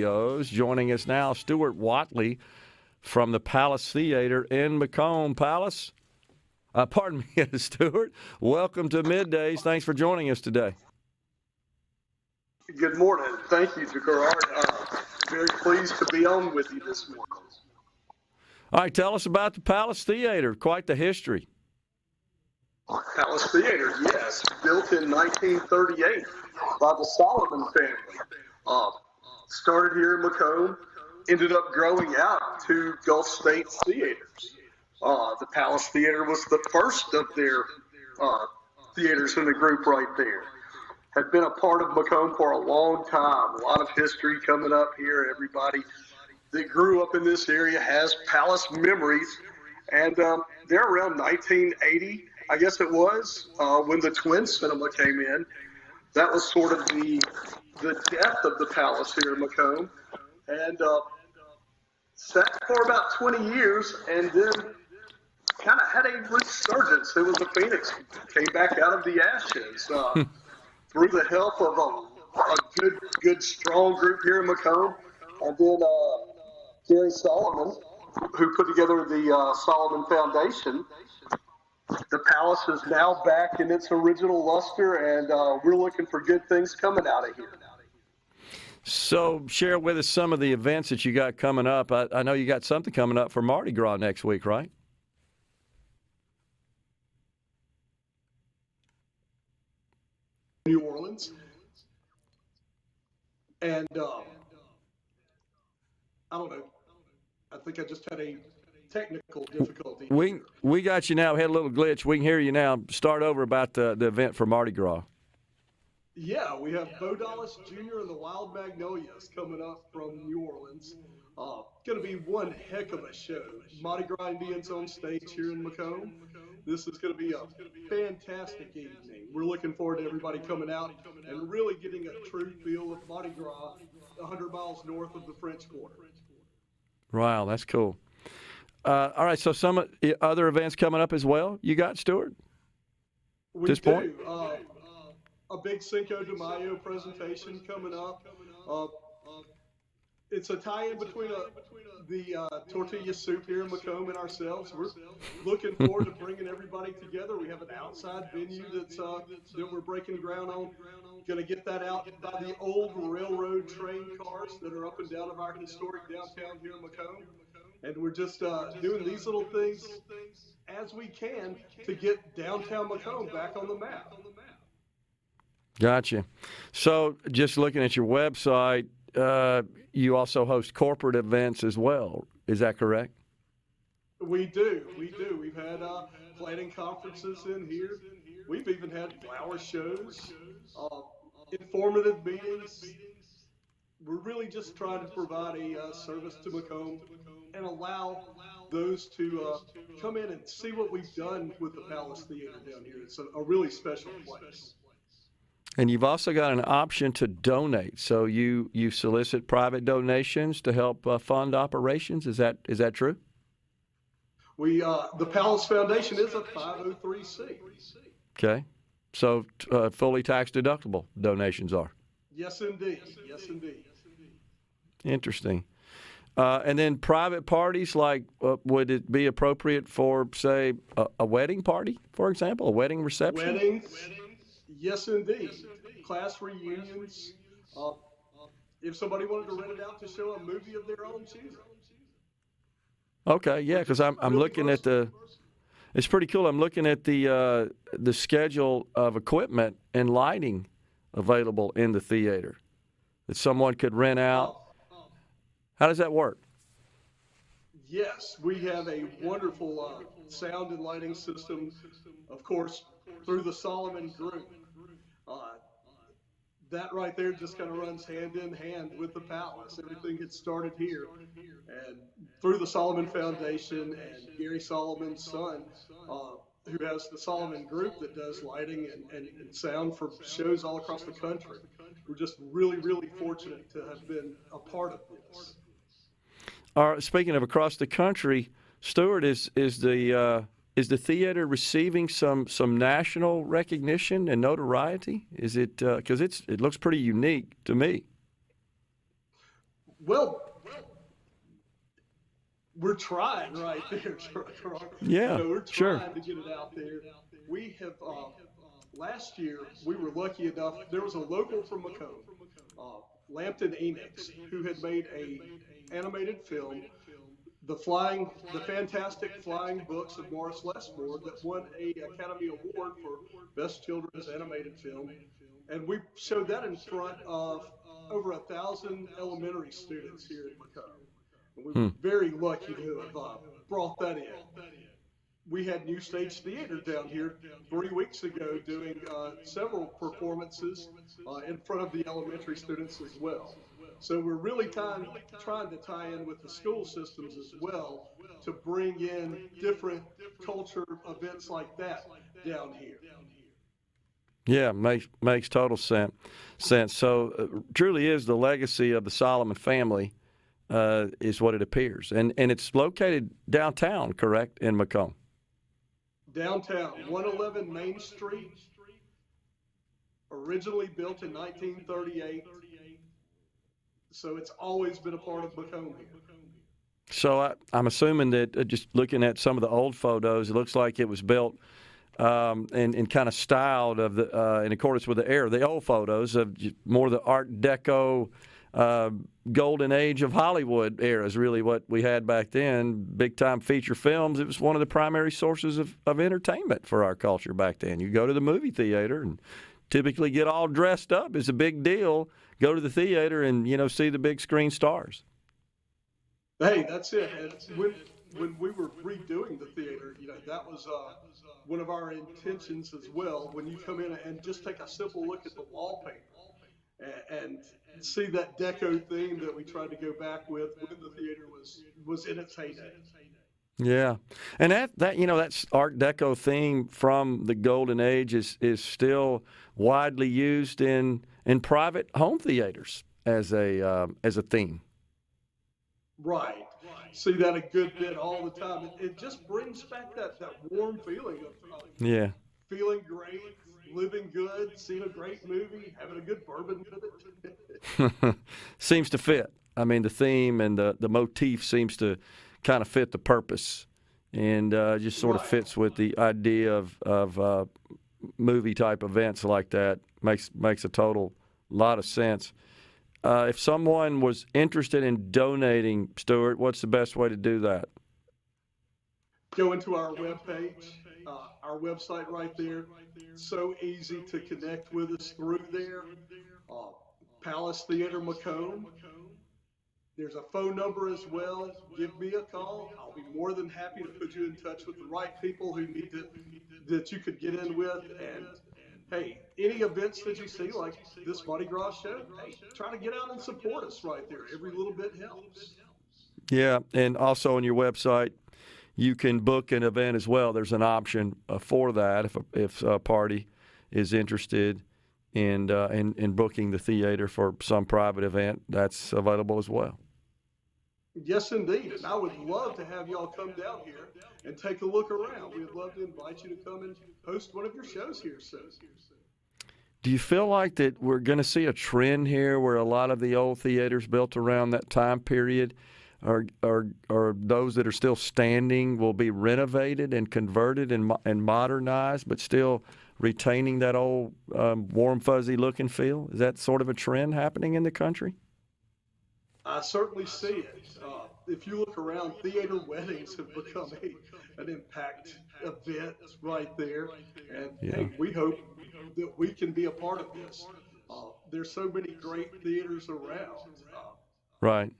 Joining us now, Stuart Whatley from the Palace Theater in McComb. Palace, pardon me, Stuart. Welcome to Middays. Thanks for joining us today. Good morning. Thank you, Gerard. Very pleased to be on with you this morning. All right, tell us about the Palace Theater. Quite the history. Palace Theater, yes, built in 1938 by the Solomon family. Started here in McComb, ended up growing out to Gulf State Theaters. The Palace Theater was the first of their theaters in the group right there. Had been a part of McComb for a long time. A lot of history coming up here. Everybody that grew up in this area has Palace memories. And there around 1980, I guess it was, when the Twin Cinema came in, that was sort of the death of the Palace here in McComb. And sat for about 20 years and then kind of had a resurgence. It was a phoenix, came back out of the ashes through the help of a good, strong group here in McComb. And then Gary Solomon, who put together the Solomon Foundation. The Palace is now back in its original luster, and we're looking for good things coming out of here. So share with us some of the events that you got coming up. I know you got something coming up for Mardi Gras next week, right? New Orleans. And I don't know. I think I just had a technical difficulty. We got you now. We had a little glitch. We can hear you now. Start over about the event for Mardi Gras. Yeah, we have Bo Dallas Jr. and the Wild Magnolias coming up from New Orleans. Going to be one heck of a show. Mardi Gras Indians on stage here in McComb. This is going to be a fantastic evening. We're looking forward to everybody coming out and really getting a true feel of Mardi Gras 100 miles north of the French Quarter. Wow, that's cool. All right, so some other events coming up as well you got, Stuart? We this do. Point? A big Cinco de Mayo presentation coming up. It's a tie-in between the tortilla soup here in McComb and ourselves. We're looking forward to bringing everybody together. We have an outside venue that we're breaking ground on. Going to get that out by the old railroad train cars that are up and down of our historic downtown here in McComb. And we're just doing these little things as we can to get downtown McComb back on the map. Gotcha. So just looking at your website, you also host corporate events as well. Is that correct? We do. We've had planning conferences in here. We've even had flower shows, informative meetings. We're really just trying to provide a service to McComb and allow those to come in and see what we've done with the Palace Theater down here. It's a really special place. And you've also got an option to donate. So you solicit private donations to help fund operations. Is that true? The Palace Foundation is a 503c. Okay. So fully tax deductible donations are. Yes, indeed. Yes, indeed. Interesting. And then private parties, like would it be appropriate for, say, a wedding party, for example, a wedding reception? Weddings. Yes, indeed. Class reunions. If somebody wanted to rent it out to show a movie of their own choosing. Okay, yeah, because I'm looking at it's pretty cool. I'm looking at the schedule of equipment and lighting available in the theater that someone could rent out. How does that work? Yes, we have a wonderful sound and lighting system, of course, through the Solomon Group. That right there just kind of runs hand in hand with the Palace. Everything gets started here. And through the Solomon Foundation and Gary Solomon's son, who has the Solomon Group that does lighting and sound for shows all across the country. We're just really, really fortunate to have been a part of this. Speaking of across the country, Stuart, is the theater receiving some national recognition and notoriety? Is it because it looks pretty unique to me? Well, we're trying right there. Yeah, We're sure. trying to get it out there. We have, last year, we were lucky enough, there was a local from McComb, Lampton Enix, who had made a animated film, the fantastic Flying Books of Morris Lesmore, that won a Academy Award for Best Children's Animated Film. And we showed that in front of over 1,000 elementary students here at McComb. And we were very lucky to have brought that in. We had New Stage Theater down here 3 weeks ago doing several performances in front of the elementary students as well. So we're really trying to tie in with the school systems as well to bring in different culture events like that down here. Yeah, makes total sense. So truly is the legacy of the Solomon family is what it appears. And it's located downtown, correct, in McComb? Downtown, 111 Main Street, originally built in 1938. So it's always been a part of McComb here. So I'm assuming that just looking at some of the old photos, it looks like it was built and kind of styled in accordance with the era. The old photos of more the Art Deco, golden age of Hollywood era is really what we had back then. Big-time feature films. It was one of the primary sources of entertainment for our culture back then. You go to the movie theater and typically get all dressed up. It's a big deal. Go to the theater and, see the big screen stars. Hey, that's it. And when we were redoing the theater, that was one of our intentions as well. When you come in and just take a simple look at the wallpaper and see that deco theme that we tried to go back with when the theater was in its heyday. Yeah, and that's Art Deco theme from the Golden Age is still widely used in private home theaters as a theme. Right. See that a good bit all the time. It just brings back that warm feeling of feeling great, living good, seeing a great movie, having a good bourbon with it. Seems to fit. I mean, the theme and the motif seems to kind of fit the purpose, and just sort of fits with the idea of movie type events like that. Makes a total lot of sense. If someone was interested in donating, Stuart, what's the best way to do that? Go into our webpage, our website right there. So easy to connect with us through there. Palace Theater McComb. There's a phone number as well. Give me a call. I'll be more than happy to put you in touch with the right people that you could get in with. And hey, any events that you see, like this Mardi Gras show, hey, try to get out and support us right there. Every little bit helps. Yeah, and also on your website, you can book an event as well. There's an option for that if a party is interested in booking the theater for some private event. That's available as well. Yes, indeed. And I would love to have y'all come down here and take a look around. We'd love to invite you to come and host one of your shows here soon. Do you feel like that we're going to see a trend here where a lot of the old theaters built around that time period or those that are still standing will be renovated and converted and modernized, but still retaining that old warm, fuzzy look and feel? Is that sort of a trend happening in the country? I certainly see it. If you look around, theater weddings have become an impact event right there. And hey, we hope that we can be a part of this. There's so many great theaters around. Right.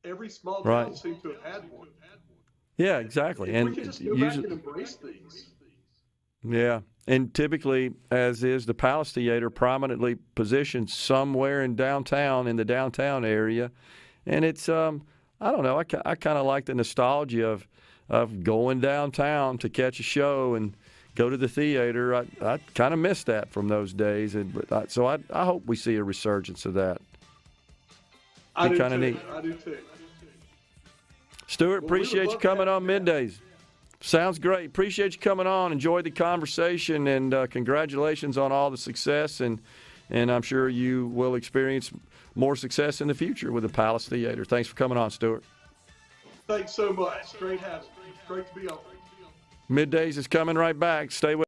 Every small town seems to have had one. Yeah, exactly. If we can just go back and embrace these. Yeah, and typically, as is the Palace Theater, prominently positioned somewhere in the downtown area. And it's, I don't know, I kind of like the nostalgia of going downtown to catch a show and go to the theater. I kind of miss that from those days. So I hope we see a resurgence of that. I do too. Neat. I do too. Stuart, appreciate you coming on Middays. Sounds great. Appreciate you coming on. Enjoy the conversation, and congratulations on all the success. And and I'm sure you will experience more success in the future with the Palace Theater. Thanks for coming on, Stuart. Thanks so much. Great to be on. Middays is coming right back. Stay with